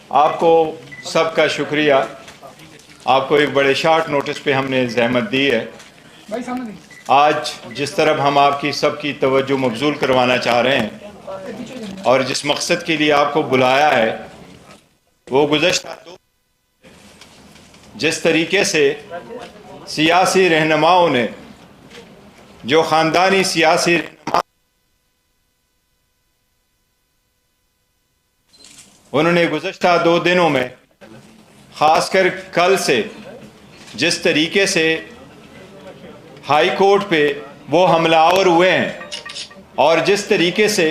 آپ کو سب کا شکریہ. آپ کو ایک بڑے شارٹ نوٹس پہ ہم نے زحمت دی ہے. آج جس طرح ہم آپ کی سب کی توجہ مبذول کروانا چاہ رہے ہیں اور جس مقصد کے لیے آپ کو بلایا ہے وہ گزشتہ جس طریقے سے سیاسی رہنماؤں نے جو خاندانی سیاسی انہوں نے گزشتہ 2 دنوں میں خاص کر کل سے جس طریقے سے ہائی کورٹ پہ وہ حملہ آور ہوئے ہیں اور جس طریقے سے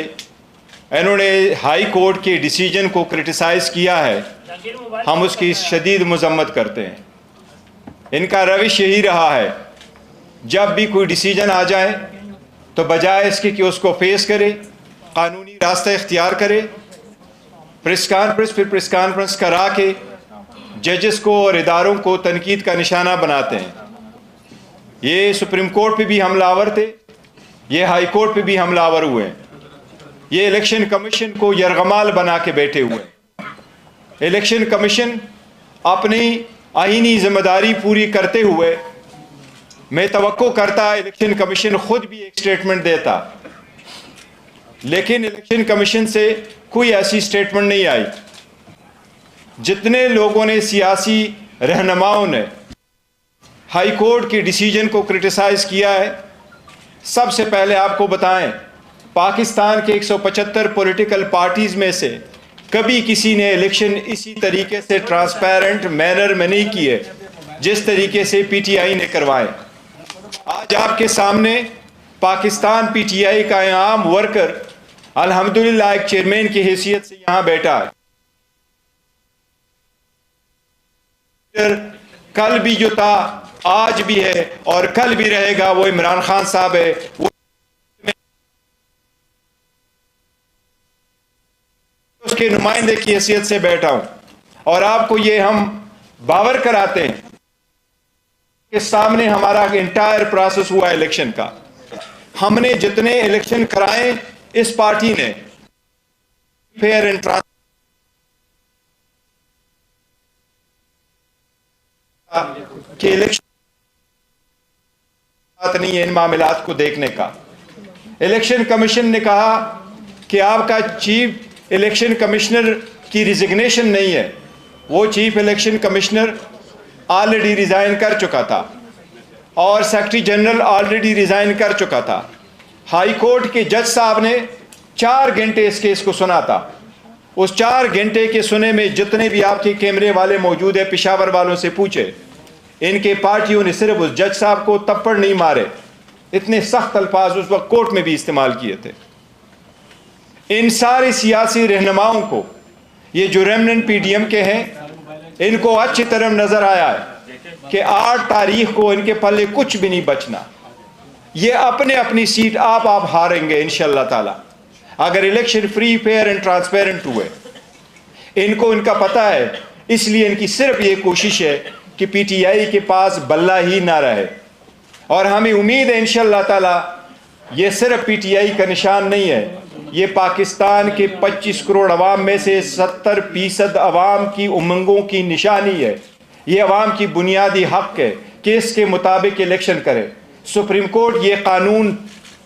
انہوں نے ہائی کورٹ کے ڈیسیجن کو کرٹیسائز کیا ہے ہم اس کی شدید مذمت کرتے ہیں. ان کا روش یہی رہا ہے جب بھی کوئی ڈیسیجن آ جائے تو بجائے اس کے کہ اس کو فیس کرے قانونی راستہ اختیار کرے پریس کانفرنس کرا کے ججز کو اور اداروں کو تنقید کا نشانہ بناتے ہیں. یہ سپریم کورٹ پہ بھی حملہ آور تھے, یہ ہائی کورٹ پہ بھی حملہ آور ہوئے ہیں, یہ الیکشن کمیشن کو یرغمال بنا کے بیٹھے ہوئے ہیں. الیکشن کمیشن اپنی آئینی ذمہ داری پوری کرتے ہوئے میں توقع کرتا الیکشن کمیشن خود بھی ایک سٹیٹمنٹ دیتا, لیکن الیکشن کمیشن سے کوئی ایسی سٹیٹمنٹ نہیں آئی. جتنے لوگوں نے سیاسی رہنماؤں نے ہائی کورٹ کے ڈیسیجن کو کرٹیسائز کیا ہے, سب سے پہلے آپ کو بتائیں پاکستان کے 175 پولیٹیکل پارٹیز میں سے کبھی کسی نے الیکشن اسی طریقے سے ٹرانسپیرنٹ مینر میں نہیں کیے جس طریقے سے پی ٹی آئی نے کروائے. آج آپ کے سامنے پاکستان پی ٹی آئی کا عام ورکر الحمدللہ ایک چیئرمین کی حیثیت سے یہاں بیٹھا ہے. کل بھی جو تھا آج بھی ہے اور کل بھی رہے گا وہ عمران خان صاحب ہے. وہ اس کے نمائندے کی حیثیت سے بیٹھا ہوں اور آپ کو یہ ہم باور کراتے ہیں کہ سامنے ہمارا انٹائر پروسیس ہوا الیکشن کا. ہم نے جتنے الیکشن کرائے اس پارٹی نے فیئر اینڈ ٹرانسپیرنٹ کہ الیکشن نہیں ہے ان معاملات کو دیکھنے کا. الیکشن کمیشن نے کہا کہ آپ کا چیف الیکشن کمشنر کی ریزگنیشن نہیں ہے. وہ chief election commissioner already resign کر چکا تھا اور سیکرٹری جنرل آلریڈی ریزائن کر چکا تھا. ہائی کورٹ کے جج صاحب نے 4 گھنٹے اس کیس کو سنا تھا. اس 4 گھنٹے کے سنے میں جتنے بھی آپ کے کیمرے والے موجود ہیں پشاور والوں سے پوچھے, ان کے پارٹیوں نے صرف اس جج صاحب کو تپڑ نہیں مارے, اتنے سخت الفاظ اس وقت کورٹ میں بھی استعمال کیے تھے. ان سارے سیاسی رہنماؤں کو یہ جو ریمننٹ پی ڈی ایم کے ہیں ان کو اچھی طرح نظر آیا ہے کہ 8 تاریخ کو ان کے پلے کچھ بھی نہیں بچنا. یہ اپنے اپنی سیٹ آپ ہاریں گے انشاءاللہ تعالی اگر election free fair and transparent ہوئے. ان کو ان کا پتہ ہے, اس لیے ان کی صرف یہ کوشش ہے کہ پی ٹی آئی کے پاس بلہ ہی نہ رہے. اور ہمیں امید ہے انشاءاللہ تعالی یہ صرف پی ٹی آئی کا نشان نہیں ہے, یہ پاکستان کے 25 کروڑ عوام میں سے 70% عوام کی امنگوں کی نشانی ہے. یہ عوام کی بنیادی حق ہے کہ اس کے مطابق الیکشن کرے. سپریم کورٹ یہ قانون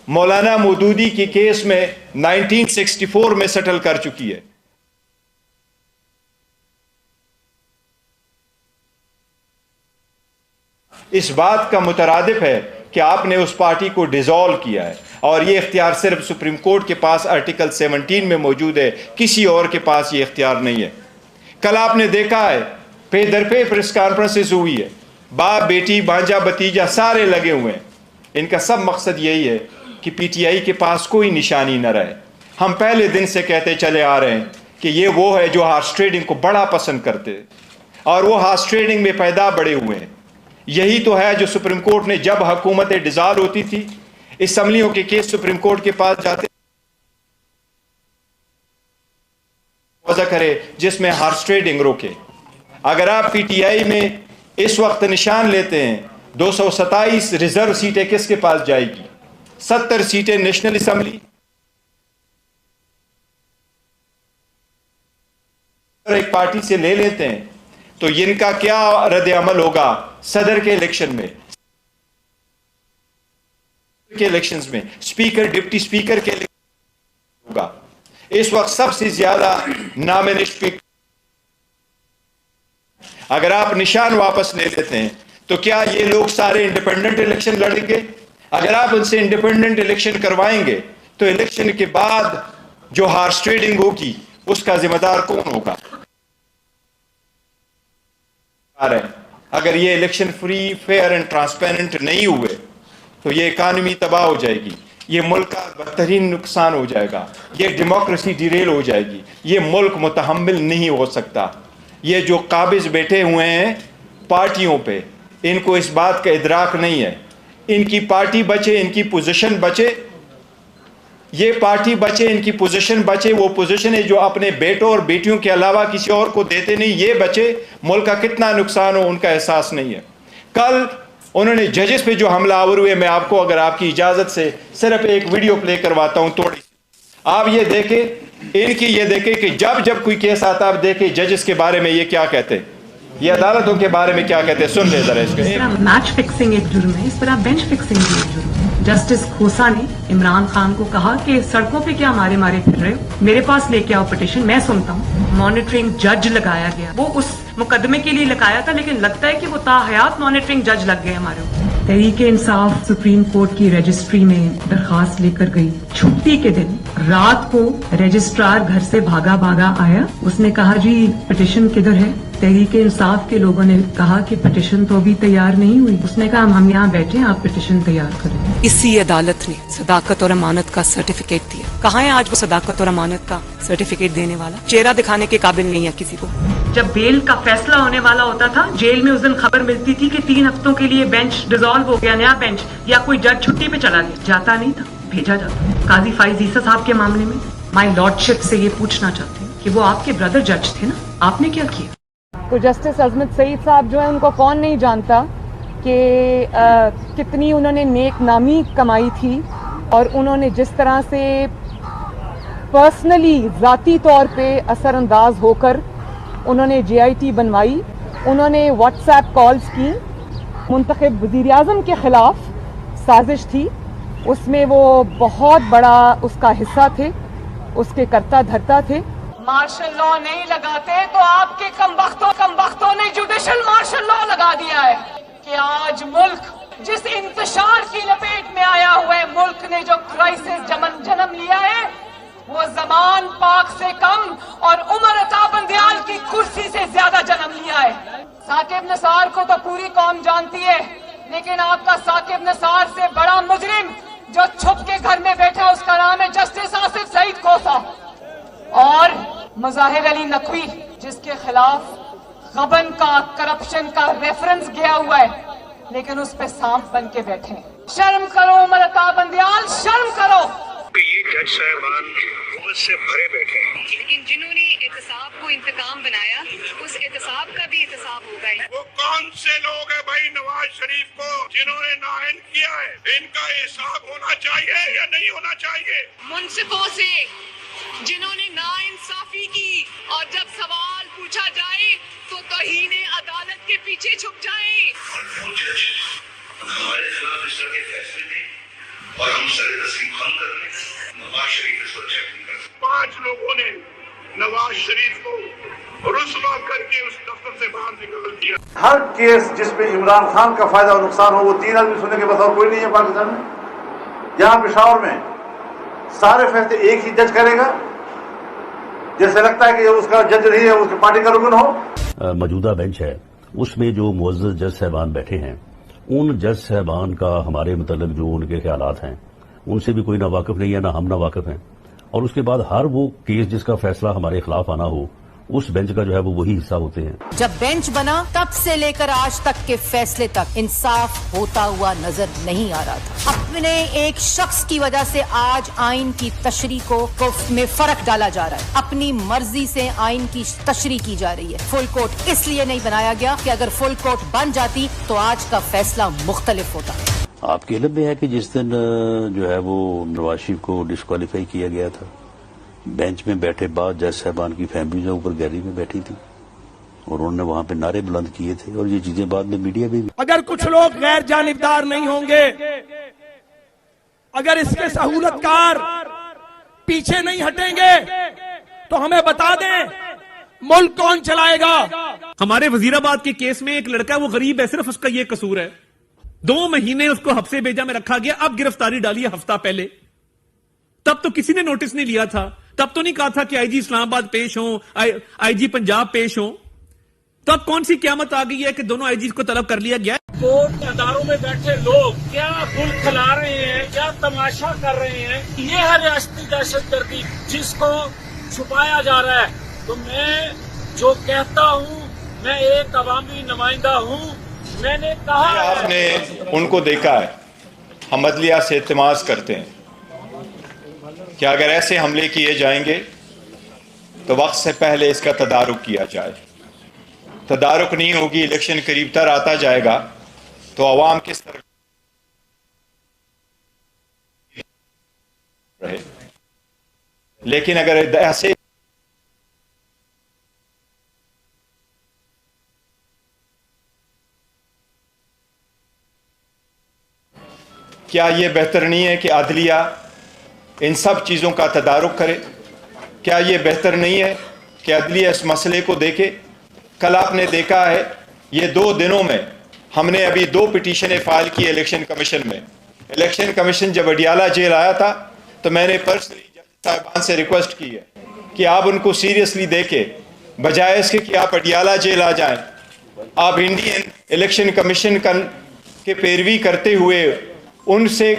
مولانا مودودی کی کیس میں 1964 میں سیٹل کر چکی ہے. اس بات کا مترادف ہے کہ آپ نے اس پارٹی کو ڈیزالو کیا ہے اور یہ اختیار صرف سپریم کورٹ کے پاس آرٹیکل 17 میں موجود ہے, کسی اور کے پاس یہ اختیار نہیں ہے. کل آپ نے دیکھا ہے پے در پے پریس کانفرنسز ہوئی ہے, باپ بیٹی بھانجا بھتیجا سارے لگے ہوئے ہیں. ان کا سب مقصد یہی ہے کہ پی ٹی آئی کے پاس کوئی نشانی نہ رہے. ہم پہلے دن سے کہتے چلے آ رہے ہیں کہ یہ وہ ہے جو ہارس ٹریڈنگ کو بڑا پسند کرتے اور وہ ہارس ٹریڈنگ میں پیدا بڑے ہوئے ہیں. یہی تو ہے جو سپریم کورٹ نے جب حکومتیں ڈیزالو ہوتی تھی اسمبلیوں کے کیس سپریم کورٹ کے پاس جاتے وضع کرے جس میں ہارس ٹریڈنگ روکے. اگر آپ پی ٹی آئی میں اس وقت نشان لیتے ہیں 227 ریزرو سیٹیں کس کے پاس جائے گی, 70 سیٹیں نیشنل اسمبلی, ایک پارٹی سے لے لیتے ہیں تو ان کا کیا رد عمل ہوگا صدر کے الیکشن میں، اسپیکر ڈپٹی اسپیکر کے ہوگا. اس وقت سب سے زیادہ نامنسٹ اگر آپ نشان واپس لے لیتے ہیں تو کیا یہ لوگ سارے انڈیپینڈنٹ الیکشن لڑیں گے؟ اگر آپ ان سے انڈیپینڈنٹ الیکشن کروائیں گے تو الیکشن کے بعد جو ہارس ٹریڈنگ ہوگی اس کا ذمہ دار کون ہوگا؟ اگر یہ election free, fair and transparent نہیں ہوئے تو یہ اکانومی تباہ ہو جائے گی، یہ ملک کا بدترین نقصان ہو جائے گا، یہ ڈیموکریسی ڈیریل ہو جائے گی، یہ ملک متحمل نہیں ہو سکتا. یہ جو قابض بیٹھے ہوئے ہیں پارٹیوں پہ، ان کو اس بات کا ادراک نہیں ہے. ان کی پارٹی بچے، ان کی پوزیشن بچے، یہ پارٹی بچے، ان کی پوزیشن بچے، وہ پوزیشن ہے جو اپنے بیٹوں اور بیٹیوں کے علاوہ کسی اور کو دیتے نہیں، یہ بچے، ملک کا کتنا نقصان ہو ان کا احساس نہیں ہے. کل انہوں نے ججز پہ جو حملہ آور ہوئے، میں آپ کو اگر آپ کی اجازت سے صرف ایک ویڈیو پلے کرواتا ہوں تھوڑی سی، آپ یہ دیکھیں، ان کی یہ دیکھیں کہ جب کوئی کیس آتا آپ دیکھیں ججز کے بارے میں یہ کیا کہتے ہیں، یہ عدالتوں کے بارے میں کیا کہتے ہیں. سن لے ذرا اس کو. میچ فکسنگ ایک جرم ہے، اس طرح بینچ فکسنگ بھی ایک جرم ہے. جسٹس کھوسا نے عمران خان کو کہا کہ سڑکوں پہ کیا مارے پھر رہے ہو، میرے پاس لے کے آؤ پٹیشن، میں سنتا ہوں. مانیٹرنگ جج لگایا گیا، وہ اس مقدمے کے لیے لگایا تھا لیکن لگتا ہے کہ وہ تاحیات مانیٹرنگ جج لگ گئے ہمارے اوپر. تحریک انصاف سپریم کورٹ کی رجسٹری میں درخواست لے کر گئی. چھٹی کے دن رات کو رجسٹرار گھر سے بھاگا آیا، اس نے کہا جی پٹیشن کدھر ہے؟ تحریک انصاف کے لوگوں نے کہا کہ پٹیشن تو ابھی تیار نہیں ہوئی. اس نے کہا ہم یہاں بیٹھے ہیں، آپ پٹیشن تیار کریں. اسی عدالت نے صداقت اور امانت کا سرٹیفکیٹ دیا. کہاں ہے آج وہ صداقت اور امانت کا سرٹیفکیٹ دینے والا؟ چہرہ دکھانے کے قابل نہیں ہے کسی کو. جب بیل کا فیصلہ ہونے والا ہوتا تھا، جیل میں اس دن خبر ملتی تھی کہ 3 ہفتوں کے لیے بینچ ڈیزالو ہو گیا، نیا بینچ، یا کوئی جج چھٹی پہ چلا گیا. جاتا نہیں تھا، بھیجا جاتا. قاضی فائز عیسیٰ صاحب کے معاملے میں مائی لارڈ شپ سے یہ پوچھنا چاہتے ہیں کہ وہ آپ کے بردر جج تھے نا، آپ نے کیا کیا؟ تو جسٹس عظمت سعید صاحب جو ہیں ان کو کون نہیں جانتا کہ کتنی انہوں نے نیک نامی کمائی تھی، اور انہوں نے جس طرح سے پرسنلی ذاتی طور پہ اثر انداز ہو کر انہوں نے JIT بنوائی. انہوں نے واٹس ایپ کالز کی. منتخب وزیر اعظم کے خلاف سازش تھی، اس میں وہ بہت بڑا اس کا حصہ تھے، اس کے کرتا دھرتا تھے. مارشل لا نہیں لگاتے تو آپ کے کم بختوں نے جوڈیشل مارشل لا لگا دیا ہے کہ آج ملک جس انتشار کی لپیٹ میں آیا ہوا ہے، ملک نے جو کرائسس جنم لیا ہے، وہ زمان پاک سے کم اور عمر عطا بندیال کی کرسی سے زیادہ جنم لیا ہے. ثاقب نثار کو تو پوری قوم جانتی ہے، لیکن آپ کا ثاقب نثار سے بڑا مجرم جو چھپ کے گھر میں بیٹھا اس کا نام ہے جسٹس آصف سعید کھوسا، اور مظاہر علی نقوی جس کے خلاف غبن کا، کرپشن کا ریفرنس گیا ہوا ہے، لیکن اس پہ سانپ بن کے بیٹھے. شرم کرو عمر عطا بندیال، شرم کرو. یہ جج صاحبان حکومت سے بھرے بیٹھے ہیں، لیکن جنہوں نے احتساب کو انتقام بنایا، اس احتساب کا بھی احتساب ہوگا. وہ کون سے لوگ ہیں بھائی نواز شریف کو جنہوں نے نائن کیا ہے؟ ان کا حساب ہونا چاہیے یا نہیں ہونا چاہیے؟ منصفوں سے جنہوں نے ناانصافی کی، اور جب سوال پوچھا جائے تو توہین عدالت کے پیچھے چھپ جائیں. ہمارے خلاف اس طرح کے فیصلے دیں اور ہم سر تسلیم خم کر لیں. نواز شریف اس کو چیک نہیں کر سکتے. 5 لوگوں نے نواز شریف کو رسوا کر کے اس دفتر سے باہر نکال دیا. ہر کیس جس میں عمران خان کا فائدہ اور نقصان ہو، وہ 3 آدمی سننے کے بس اور کوئی نہیں ہے پاکستان میں. یہاں پشاور میں سارے فیصلے ایک ہی جج کرے گا، جیسے لگتا ہے کہ اس کا جج نہیں ہے، اس کی پارٹی کا رکن ہو. موجودہ بینچ ہے، اس میں جو معزز جج صاحبان بیٹھے ہیں، ان جج صاحبان کا ہمارے متعلق جو ان کے خیالات ہیں ان سے بھی کوئی نہ واقف نہیں ہے، نہ ہم نہ واقف ہیں. اور اس کے بعد ہر وہ کیس جس کا فیصلہ ہمارے خلاف آنا ہو، اس بینچ کا جو ہے وہ وہی حصہ ہوتے ہیں. جب بینچ بنا تب سے لے کر آج تک کے فیصلے تک انصاف ہوتا ہوا نظر نہیں آ رہا تھا. اپنے ایک شخص کی وجہ سے آج آئین کی تشریح میں فرق ڈالا جا رہا ہے. اپنی مرضی سے آئین کی تشریح کی جا رہی ہے. فل کورٹ اس لیے نہیں بنایا گیا کہ اگر فل کورٹ بن جاتی تو آج کا فیصلہ مختلف ہوتا. آپ کے علم میں ہے کہ جس دن جو ہے وہ نواز شریف کو ڈسکوالیفائی کیا گیا تھا، بینچ میں بیٹھے بعد جج صاحبان کی فیملی جو اوپر گیلری میں بیٹھی تھی اور انہوں نے وہاں پہ نعرے بلند کیے تھے اور یہ چیزیں بعد میں میڈیا بھی اگر کچھ لوگ غیر جانبدار نہیں ہوں گے، اگر اس کے سہولت کار پیچھے نہیں ہٹیں گے تو ہمیں بتا دیں ملک کون چلائے گا؟ ہمارے وزیر آباد کے کیس میں ایک لڑکا وہ غریب ہے، صرف اس کا یہ قصور ہے، 2 مہینے اس کو حبسے بھیجا میں رکھا گیا، اب گرفتاری ڈالی ہے ہفتہ پہلے. تب تو کسی نے نوٹس نہیں لیا تھا، تب تو نہیں کہا تھا کہ آئی جی اسلام آباد پیش ہوں، آئی جی پنجاب پیش ہوں. تو اب کون سی قیامت آ گئی ہے کہ دونوں آئی جی کو طلب کر لیا گیا؟ کورٹ اداروں میں بیٹھے لوگ کیا ملک کھلا رہے ہیں، کیا تماشا کر رہے ہیں؟ یہ ہے ریاستی دہشت گردی جس کو چھپایا جا رہا ہے. تو میں جو کہتا ہوں، میں ایک عوامی نمائندہ ہوں، میں نے کہا آپ نے ان کو دیکھا ہے، ہم عدلیہ سے التماس کرتے ہیں کہ اگر ایسے حملے کیے جائیں گے تو وقت سے پہلے اس کا تدارک کیا جائے. تدارک نہیں ہوگی، الیکشن قریب تر آتا جائے گا تو عوام کس طرح رہے. لیکن اگر ایسے کیا یہ بہتر نہیں ہے کہ عدلیہ ان سب چیزوں کا تدارک کرے؟ کیا یہ بہتر نہیں ہے کہ عدلیہ اس مسئلے کو دیکھے؟ کل آپ نے دیکھا ہے یہ 2 دنوں میں ہم نے ابھی 2 پٹیشنیں فائل کی الیکشن کمیشن میں. الیکشن کمیشن جب اڈیالہ جیل آیا تھا تو میں نے پرسنلی جج صاحبان سے ریکویسٹ کی ہے کہ آپ ان کو سیریسلی دیکھیں، بجائے اس کے کہ آپ اڈیالہ جیل آ جائیں. آپ انڈین الیکشن کمیشن کے پیروی کرتے ہوئے، ان سے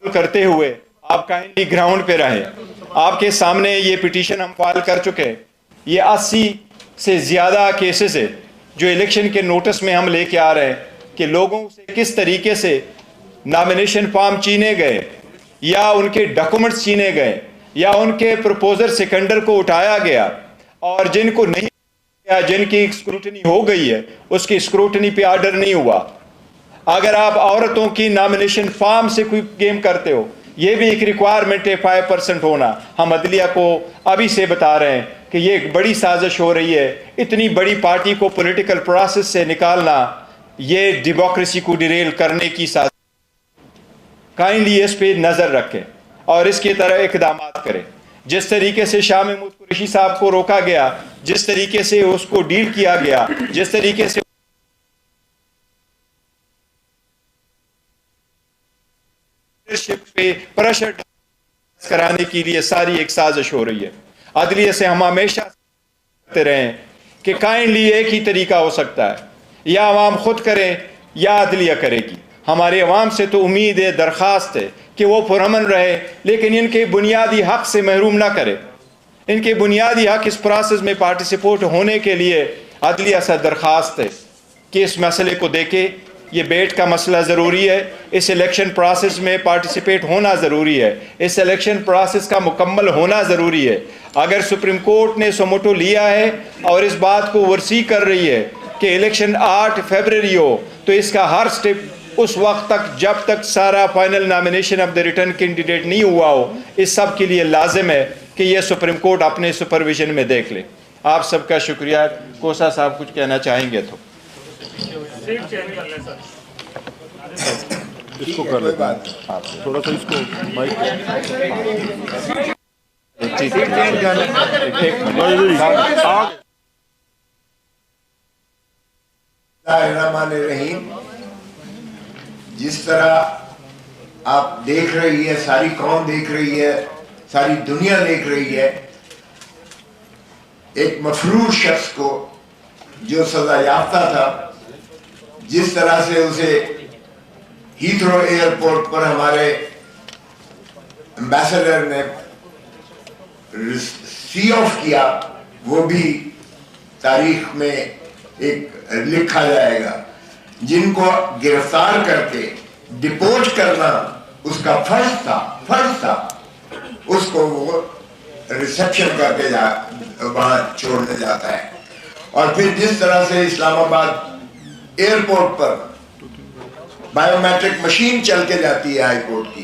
کرتے ہوئے آپ کائنڈلی گراؤنڈ پہ رہیں. آپ کے سامنے یہ پٹیشن ہم فائل کر چکے ہیں. یہ 80 سے زیادہ کیسز ہے جو الیکشن کے نوٹس میں ہم لے کے آ رہے ہیں کہ لوگوں سے کس طریقے سے نامینیشن فارم چینے گئے یا ان کے ڈاکومنٹس چینے گئے یا ان کے پروپوزر سیکنڈر کو اٹھایا گیا، اور جن کو نہیں یا جن کی اسکروٹنی ہو گئی ہے اس کی اسکروٹنی پہ آرڈر نہیں ہوا. اگر آپ عورتوں کی نامینیشن فارم سے کوئی گیم کرتے ہو، یہ بھی ایک ریکوائرمنٹ ہے 5% ہونا. ہم عدلیہ کو ابھی سے بتا رہے ہیں کہ یہ ایک بڑی سازش ہو رہی ہے. اتنی بڑی پارٹی کو پولیٹیکل پروسیس سے نکالنا یہ ڈیموکریسی کو ڈیریل کرنے کی سازش. کائنڈلی اس پہ نظر رکھیں اور اس کی طرح اقدامات کریں. جس طریقے سے شاہ محمود قریشی صاحب کو روکا گیا، جس طریقے سے اس کو ڈیل کیا گیا، جس طریقے سے پہ پریشر کرانے کے لیے ساری ایک سازش ہو رہی ہے. عدلیہ سے ہم ہمیشہ کہتے رہے ہیں کہ کائنڈلی ایک ہی طریقہ ہو سکتا ہے، یا عوام خود کرے یا عدلیہ کرے گی. ہمارے عوام سے تو امید ہے، درخواست ہے کہ وہ پرامن رہے، لیکن ان کے بنیادی حق سے محروم نہ کرے. ان کے بنیادی حق اس پروسیس میں پارٹیسپیٹ ہونے کے لیے عدلیہ سے درخواست ہے کہ اس مسئلے کو دیکھے. یہ بیٹ کا مسئلہ ضروری ہے، اس الیکشن پروسیس میں پارٹیسپیٹ ہونا ضروری ہے، اس الیکشن پروسیس کا مکمل ہونا ضروری ہے. اگر سپریم کورٹ نے سموٹو لیا ہے اور اس بات کو ورسی کر رہی ہے کہ الیکشن 8 فروری ہو، تو اس کا ہر سٹیپ اس وقت تک جب تک سارا final nomination of the return candidate نہیں ہوا ہو، اس سب کے لیے لازم ہے کہ یہ سپریم کورٹ اپنے سپرویژن میں دیکھ لے. آپ سب کا شکریہ. کوسا صاحب کچھ کہنا چاہیں گے تو اس کو کر لیتے ہیں تھوڑا سا، اس کو مائک الرحمن الرحیم. جس طرح آپ دیکھ رہی ہے، ساری قوم دیکھ رہی ہے، ساری دنیا دیکھ رہی ہے، ایک مفرور شخص کو جو سزا یافتہ تھا، جس طرح سے اسے ہیتھرو ایئرپورٹ پر ہمارے ایمبیسڈر نے سی آف کیا، وہ بھی تاریخ میں ایک لکھا جائے گا. جن کو گرفتار کر کے ڈپورٹ کرنا اس کا فرض تھا، اس کو وہ ریسیپشن کر کے وہاں چھوڑنے جاتا ہے. اور پھر جس طرح سے اسلام آباد ایئرپورٹ پر بائیو میٹرک مشین چل کے جاتی ہے ہائی کورٹ کی،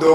2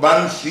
1C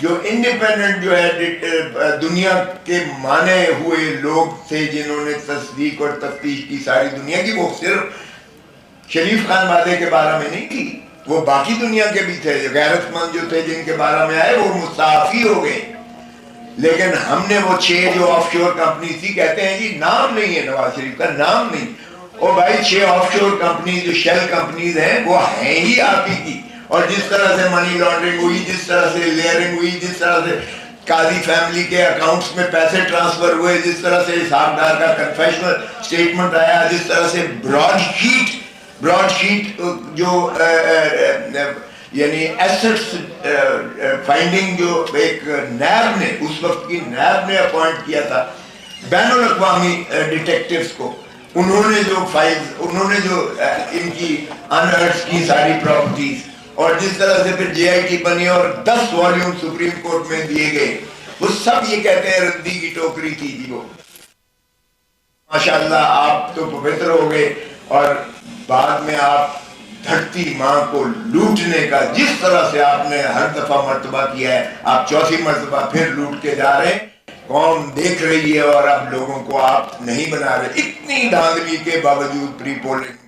جو انڈیپینڈنٹ جو ہے دنیا کے مانے ہوئے لوگ تھے جنہوں نے تصدیق اور تفتیش کی ساری دنیا کی، وہ صرف شریف خان وعدے کے بارے میں نہیں تھی، وہ باقی دنیا کے بھی تھے، غیرت مند جو تھے جن کے بارے میں آئے وہ مستعفی ہو گئے. لیکن ہم نے وہ 6 جو آف شور کمپنی تھی، کہتے ہیں جی نام نہیں ہے نواز شریف کا، نام نہیں. اور بھائی 6 آف شور کمپنی جو شیل کمپنیز ہیں وہ ہیں ہی آپ ہی کی. اور جس طرح سے منی لانڈرنگ ہوئی، جس طرح سے لیئرنگ ہوئی، جس طرح سے قاضی فیملی کے اکاؤنٹس میں پیسے ٹرانسفر ہوئے، جس طرح سے حساب دار کا کنفیشنل سٹیٹمنٹ آیا، جس طرح سے براڈ شیٹ جو یعنی ایسٹس فائنڈنگ جو ایک نیب نے، اس وقت کی نیب نے اپوائنٹ کیا تھا بین الاقوامی ڈیٹیکٹیوز کو، انہوں نے جو فائلز، انہوں نے جو ان کی انرٹس کی ساری پراپرٹیز، اور جس طرح سے پھر JIT بنی اور 10 والیوم سپریم کورٹ میں دیے گئے، وہ سب یہ کہتے ہیں ردی کی ٹوکری تھی جی. وہ ماشاءاللہ آپ تو پوتر ہو گئے، اور بعد میں آپ دھرتی ماں کو لوٹنے کا جس طرح سے آپ نے ہر دفعہ مرتبہ کیا ہے، آپ 4تھی مرتبہ پھر لوٹ کے جا رہے ہیں. قوم دیکھ رہی ہے اور اب لوگوں کو آپ نہیں بنا رہے. اتنی دھاندلی کے باوجود پری پولنگ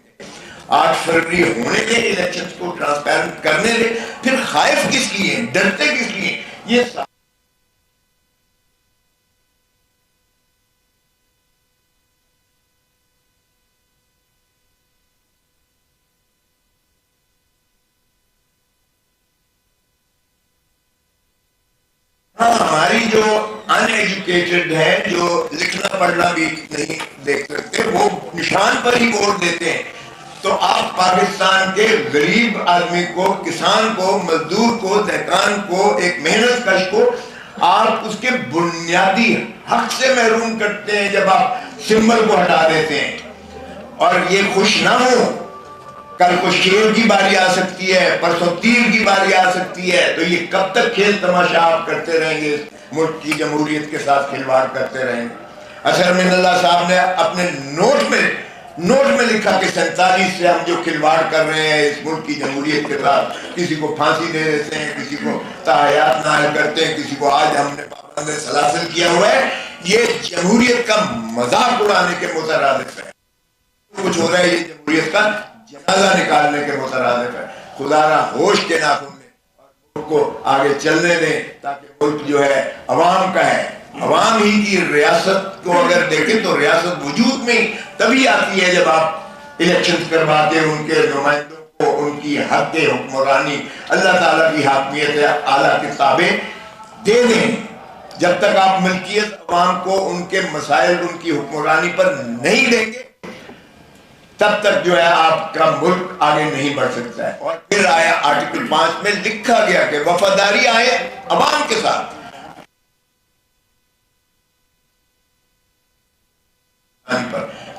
8 فروری ہونے دے، الیکشنز کو ٹرانسپیرنٹ کرنے دے، پھر خائف کس لیے ہیں، ڈرتے کس لیے؟ یہ ہماری جو ان ایجوکیٹڈ ہیں، جو لکھنا پڑھنا بھی نہیں دیکھ سکتے، وہ نشان پر ہی ووٹ دیتے ہیں. تو آپ پاکستان کے غریب آدمی کو، کسان کو، مزدور کو، دہقان کو، ایک محنت کش کو آپ اس کے بنیادی حق سے محروم کرتے ہیں جب آپ سمبل کو ہٹا دیتے ہیں. اور یہ خوش نہ ہو، کل کو شیر کی باری آ سکتی ہے، پرسوں تیر کی باری آ سکتی ہے، تو یہ کب تک کھیل تماشا آپ کرتے رہیں گے، ملک کی جمہوریت کے ساتھ کھلواڑ کرتے رہیں گے. اظہر من اللہ صاحب نے اپنے نوٹ میں لکھا کہ 47 سے ہم جو کھلواڑ کر رہے ہیں اس ملک کی جمہوریت کے ساتھ، کسی کو پھانسی دے دیتے ہیں، کسی کو تاحیات نائل کرتے ہیں، کسی کو آج ہم نے پابند سلاسل کیا ہوا ہے، یہ جمہوریت کا مذاق اڑانے کے مترادف ہے. کچھ ہو رہا ہے یہ جمہوریت کا جنازہ نکالنے کے مترادف ہے. خدا را ہوش کے ناخن میں ملک کو آگے چلنے دیں، تاکہ ملک جو ہے عوام کا ہے. عوام ہی کی ریاست کو اگر دیکھیں تو ریاست وجود میں تبھی آتی ہے جب آپ الیکشن کروا کے ان کے نمائندوں کو ان کی حق حکمرانی، اللہ تعالیٰ کی حاکمیت اعلیٰ کے تابع دے دیں. جب تک آپ ملکیت عوام کو ان کے مسائل، ان کی حکمرانی پر نہیں دیں گے، تب تک جو ہے آپ کا ملک آگے نہیں بڑھ سکتا ہے. اور پھر آیا آرٹیکل 5 میں لکھا گیا کہ وفاداری آئے عوام کے ساتھ،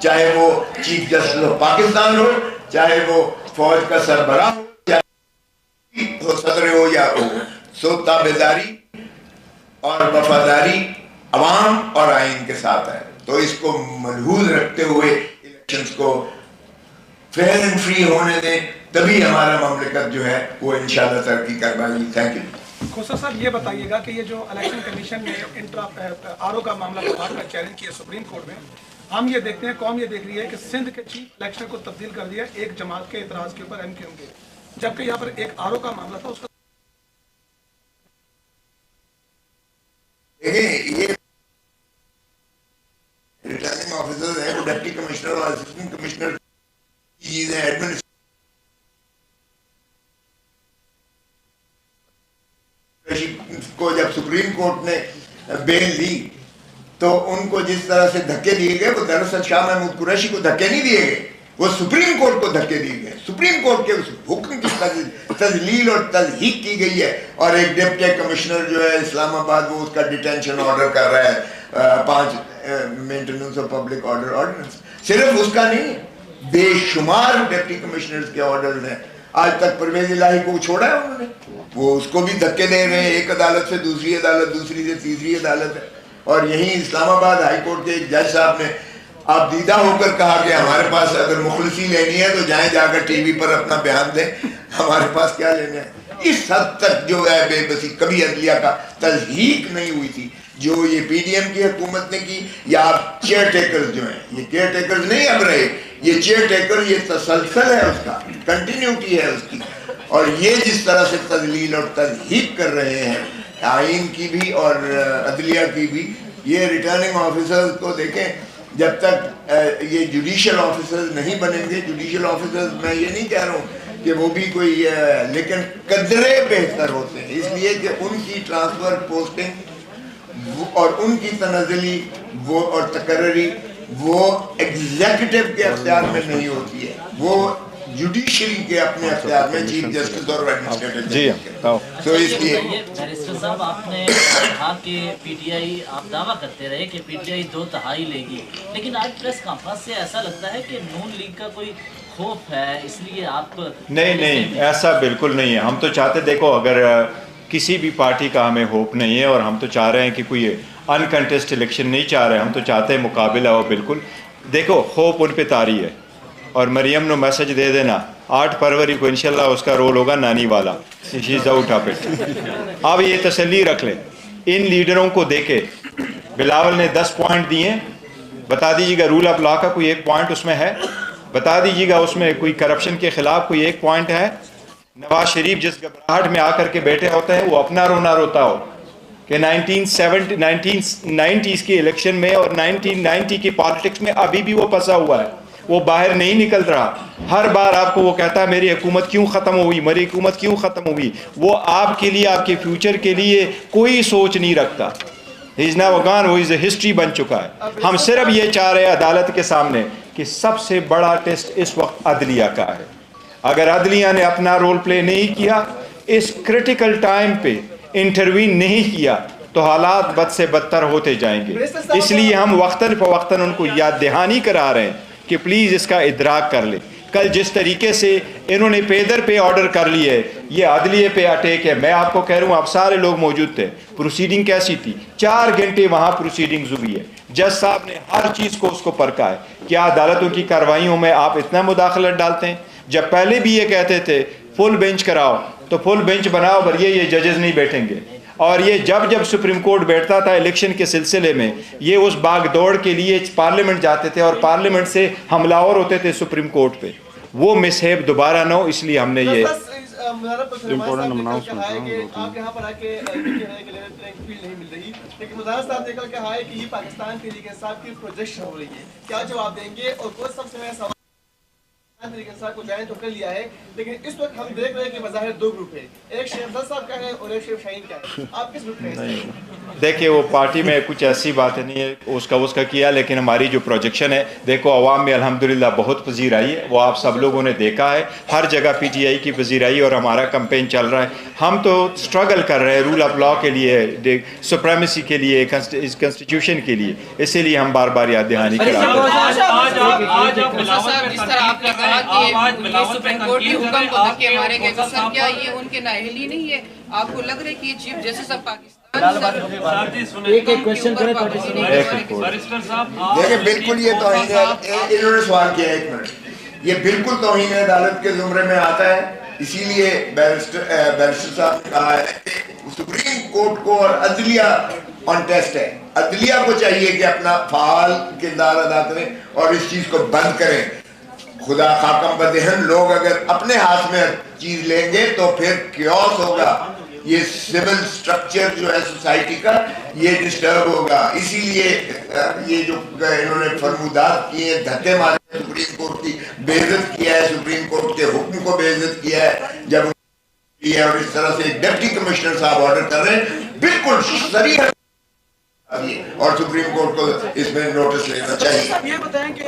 چاہے وہ چیف جسٹس آف پاکستان ہو، چاہے وہ فوج کا سربراہ ہو، چاہے صدر ہو یا ہو. سو تابعداری اور وفاداری عوام اور آئین کے ساتھ ہے. تو اس کو ملحوظ رکھتے ہوئے الیکشنز کو فیئر اینڈ فری ہونے دیں، تبھی ہمارا مملکت جو ہے وہ انشاءاللہ ترقی کر پائے گی. Thank you. کھوسا صاحب یہ بتائیے گا کہ یہ جو الیکشن کمیشن نے RO کا معاملہ بخار کا چیلنج کیا سپریم کورٹ میں، ہم یہ دیکھتے ہیں، قوم یہ دیکھ رہی ہے کہ سندھ کے چیف الیکشن کو تبدیل کر دیا ایک جماعت کے اعتراض کے اوپر MKM کے، جبکہ یہاں پر ایک RO کا معاملہ تھا. اس کا یہ ریٹرننگ آفیسر ہے، وہ ڈپٹی کمشنر اور اسسٹنٹ کمشنر چیز ہے. کو جب سپریم کورٹ نے بیل لی تو ان کو جس طرح سے دھکے دیے گئے، وہ دراصل شاہ محمود قریشی کو دھکے نہیں دیے گئے، وہ سپریم کورٹ کو دھکے دیے گئے. سپریم کورٹ کے اس حکم کی تذلیل اور تضحیق کی گئی ہے. اور ایک ڈپٹی کمشنر جو ہے اسلام آباد، وہ اس کا ڈیٹینشن آرڈر کر رہا ہے، 5 maintenance of public order ordinance. صرف اس کا نہیں، بے شمار ڈپٹی کمشنرز کے آرڈرز ہیں. آج تک پرویز الہی کو چھوڑا ہے انہوں نے، وہ اس کو بھی دھکے دے رہے ہیں، ایک عدالت سے دوسری عدالت، دوسری سے تیسری عدالت ہے. اور یہیں اسلام آباد ہائی کورٹ کے ایک جج صاحب نے آپ دیدہ ہو کر کہا کہ ہمارے پاس اگر مخلصی لینی ہے تو جائیں جا کر ٹی وی پر اپنا بیان دیں، ہمارے پاس کیا لینا ہے. اس حد تک جو ہے بے بسی کبھی عدلیہ کا تضحیق نہیں ہوئی تھی جو یہ پی ڈی ایم کی حکومت نے کی. یا آپ چیئر ٹیکرز جو ہیں, یہ کیئر ٹیکرز نہیں اب رہے, یہ چیئر ٹیکر, یہ تسلسل ہے اس کا, کنٹینیوٹی ہے اس کی. اور یہ جس طرح سے تذلیل اور تضحیق کر رہے ہیں آئین کی بھی اور عدلیہ کی بھی, یہ ریٹرننگ آفیسرز کو دیکھیں, جب تک یہ جوڈیشل آفیسرز نہیں بنیں گے, جوڈیشل آفیسرز میں یہ نہیں کہہ رہا ہوں کہ وہ بھی کوئی, لیکن قدرے بہتر ہوتے ہیں, اس لیے کہ ان کی ٹرانسفر پوسٹنگ اور ان کی تنزلی وہ اور تقرری وہ ایگزیکٹو کے اختیار میں نہیں ہوتی ہے, وہ جوڈیشری کے اپنے اختیار میں, چیف جسٹس اور ایڈمنسٹریٹر. جی تو اس لیے بیرسٹر صاحب آپ نے کہا کہ پی ٹی آئی, آپ دعویٰ کرتے رہے کہ پی ٹی آئی 2/3 لے گی, لیکن آج پریس کانفرنس سے ایسا لگتا ہے کہ نون لیگ کا کوئی خوف ہے, اس لیے آپ. نہیں, ایسا بالکل نہیں ہے. ہم تو چاہتے, دیکھو اگر کسی بھی پارٹی کا ہمیں ہوپ نہیں ہے, اور ہم تو چاہ رہے ہیں کہ کوئی انکنٹیسٹ الیکشن نہیں چاہ رہے, ہم تو چاہتے ہیں مقابلہ ہو. بالکل دیکھو خوف ان پہ طاری ہے, اور مریم نے میسج دے دینا 8 فروری کو انشاءاللہ اس کا رول ہوگا نانی والا, شی از آؤٹ آف اٹ. اب یہ تسلی رکھ لیں, ان لیڈروں کو دیکھے, بلاول نے 10 پوائنٹ دیے, بتا دیجیے گا رول آف لا کا کوئی ایک پوائنٹ اس میں ہے, بتا دیجیے گا اس میں کوئی کرپشن کے خلاف کوئی ایک پوائنٹ ہے. نواز شریف جس گھبراہٹ میں آ کر کے بیٹھے ہوتے ہیں, وہ اپنا رونا روتا ہو کہ 1990s کی الیکشن میں اور 1990 کی پالیٹکس میں ابھی بھی وہ پھنسا ہوا ہے, وہ باہر نہیں نکل رہا. ہر بار آپ کو وہ کہتا ہے میری حکومت کیوں ختم ہوئی, میری حکومت کیوں ختم ہوئی. وہ آپ کے لیے, آپ کے فیوچر کے لیے کوئی سوچ نہیں رکھتا. ہی از ناؤ گون, وہ از اے ہسٹری بن چکا ہے. ہم صرف یہ چاہ رہے ہیں عدالت کے سامنے کہ سب سے بڑا ٹیسٹ اس وقت عدلیہ کا ہے. اگر عدلیہ نے اپنا رول پلے نہیں کیا, اس کرٹیکل ٹائم پہ انٹروین نہیں کیا, تو حالات بد سے بدتر ہوتے جائیں گے. اس لیے ہم وقتاً فوقتاً ان کو یاد دہانی کرا رہے ہیں کہ پلیز اس کا ادراک کر لیں. کل جس طریقے سے انہوں نے پیدر پہ آرڈر کر لیے, یہ عدلیہ پہ اٹیک ہے. میں آپ کو کہہ رہا ہوں, آپ سارے لوگ موجود تھے, پروسیڈنگ کیسی تھی, 4 گھنٹے وہاں پروسیڈنگز ہوئی ہے. جج صاحب نے ہر چیز کو اس کو پرکھا ہے. کیا عدالتوں کی کارروائیوں میں آپ اتنا مداخلت ڈالتے ہیں؟ جب پہلے بھی یہ کہتے تھے فل بینچ کراؤ, تو فل بینچ بناؤ, پر یہ ججز نہیں بیٹھیں گے. اور یہ جب سپریم کورٹ بیٹھتا تھا الیکشن کے سلسلے میں, یہ اس باغ دوڑ کے لیے پارلیمنٹ جاتے تھے, اور پارلیمنٹ سے حملہ آور ہوتے تھے سپریم کورٹ پہ. وہ مسہیب دوبارہ نہ ہو, اس لیے ہم نے یہ پاکستان تحریک انصاف کی پروجیکشن ہو رہی ہے, کیا جواب دیں گے؟ اور کوئی سب سے میں سوال تحریک انصاف کو جوائن تو کر لیا ہے, لیکن اس وقت ہم دیکھ رہے ہیں کہ بظاہر 2 گروپ ہے, ایک شیخ افضل صاحب کا ہے اور ایک شیخ شاہین کا ہے. آپ کس گروپ میں ہیں؟ دیکھیں وہ پارٹی میں کچھ ایسی باتیں نہیں ہے, اس کا کیا, لیکن ہماری جو پروجیکشن ہے, دیکھو عوام میں الحمدللہ بہت پذیر آئی ہے. وہ آپ سب لوگوں نے دیکھا ہے, ہر جگہ پی ٹی آئی کی پذیرائی, اور ہمارا کمپین چل رہا ہے. ہم تو سٹرگل کر رہے ہیں رول آف لا کے لیے, سپریمیسی کے لیے, کنسٹیٹیوشن کے لیے, اسی لیے ہم بار بار یاد دہانی کراتے ہیں. سپریم کورٹ کے حکم کو دھکے مارے گئے, تو سر کیا یہ ان کے نااہلی نہیں ہے؟ آپ کو لگ رہا ہے کہ یہ چیف جسٹس آف پاکستان دیکھیں بالکل یہ توہین ہے, انہوں نے سوال کیا, 1 منٹ, یہ بالکل توہین عدالت کے زمرے میں آتا ہے. اسی لیے بیرسٹر صاحب نے کہا ہے کہ سپریم کورٹ کو اور عدلیہ آن ٹیسٹ ہے. عدلیہ کو چاہیے کہ اپنا فعال کردار ادا کریں اور اس چیز کو بند کریں. خدا خاکم بدہن, لوگ اگر اپنے ہاتھ میں چیز لیں گے تو پھر کیوس ہوگا. یہ سول سٹرکچر جو ہے سوسائٹی کا, یہ ڈسٹرب ہوگا. اسی لیے یہ جو انہوں نے فرمودات کیے, دھکے مارے, سپریم کورٹ کی بے عزت کیا ہے, سپریم کورٹ کے حکم کو بے عزت کیا ہے, جب اور اس طرح سے ڈپٹی کمشنر صاحب آرڈر کر رہے ہیں, بالکل صریح, اور سپریم کورٹ کو اس میں نوٹس لینا چاہیے. یہ بتائیں کہ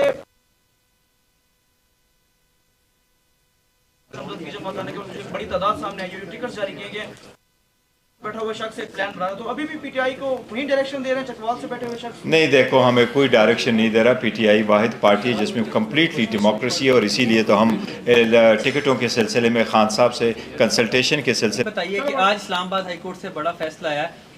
بڑی تعداد سامنے آئی ہے, ٹکٹ جاری کیے گئے, بیٹھا ہوا شخص ایک پلان بنا رہا, تو ابھی بھی پی ٹی آئی کو وہی ڈائریکشن دے رہے ہیں چکوال سے بیٹھے ہوئے شخص؟ نہیں, دیکھو ہمیں کوئی ڈائریکشن نہیں دے رہا. پی ٹی آئی واحد پارٹی ہے جس میں کمپلیٹلی ڈیموکریسی ہے, اور اسی لیے تو ہم ٹکٹوں کے سلسلے میں خان صاحب سے کنسلٹیشن کے سلسلے. بتائیے کہ آج اسلام آباد ہائی کورٹ سے بڑا فیصلہ آیا ہے,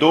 2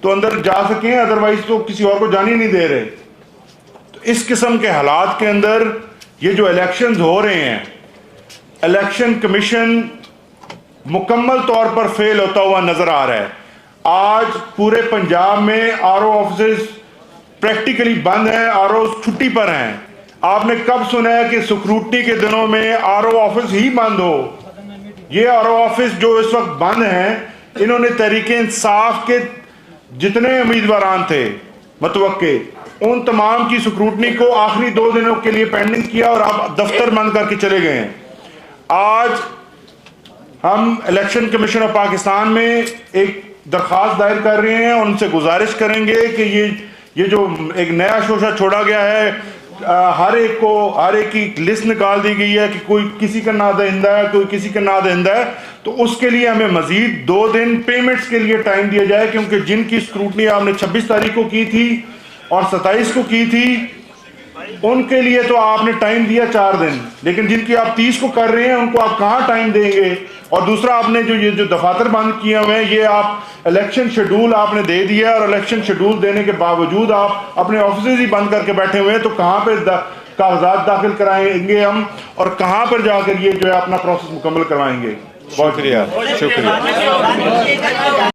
تو اندر جا سکیں, ادروائز تو کسی اور کو جانے نہیں دے رہے. تو اس قسم کے حالات کے اندر یہ جو الیکشنز ہو رہے ہیں, الیکشن کمیشن مکمل طور پر فیل ہوتا ہوا نظر آ رہا ہے. آج پورے پنجاب میں آر او آفسز پریکٹیکلی بند ہیں, آر او چھٹی پر ہیں. آپ نے کب سنا ہے کہ سکروٹنی کے دنوں میں آر او آفس ہی بند ہو؟ یہ آر او آفس جو اس وقت بند ہیں, انہوں نے تحریک انصاف کے جتنے امیدواران تھے متوقع, ان تمام کی سکروٹنی کو آخری 2 دنوں کے لیے پینڈنگ کیا اور آپ دفتر بند کر کے چلے گئے ہیں. آج ہم الیکشن کمیشن آف پاکستان میں ایک درخواست دائر کر رہے ہیں, ان سے گزارش کریں گے کہ یہ جو ایک نیا شوشہ چھوڑا گیا ہے, ہر ایک کی لسٹ نکال دی گئی ہے کہ کوئی کسی کا نادہندہ ہے, کوئی کسی کا نادہندہ ہے, تو اس کے لیے ہمیں مزید 2 دن پیمنٹس کے لیے ٹائم دیا جائے, کیونکہ جن کی اسکروٹنی آپ نے 26 تاریخ کو کی تھی اور 27 کو کی تھی, ان کے لیے تو آپ نے ٹائم دیا 4 دن, لیکن جن کی آپ 30 کو کر رہے ہیں ان کو آپ کہاں ٹائم دیں گے؟ اور دوسرا آپ نے جو دفاتر بند کیے ہوئے ہیں, یہ آپ الیکشن شیڈول آپ نے دے دیا, اور الیکشن شیڈول دینے کے باوجود آپ اپنے آفیسز ہی بند کر کے بیٹھے ہوئے ہیں. تو کہاں پہ کاغذات داخل کرائیں گے ہم, اور کہاں پر جا کر یہ جو ہے اپنا پروسیس مکمل کروائیں گے؟ بہت شکریہ.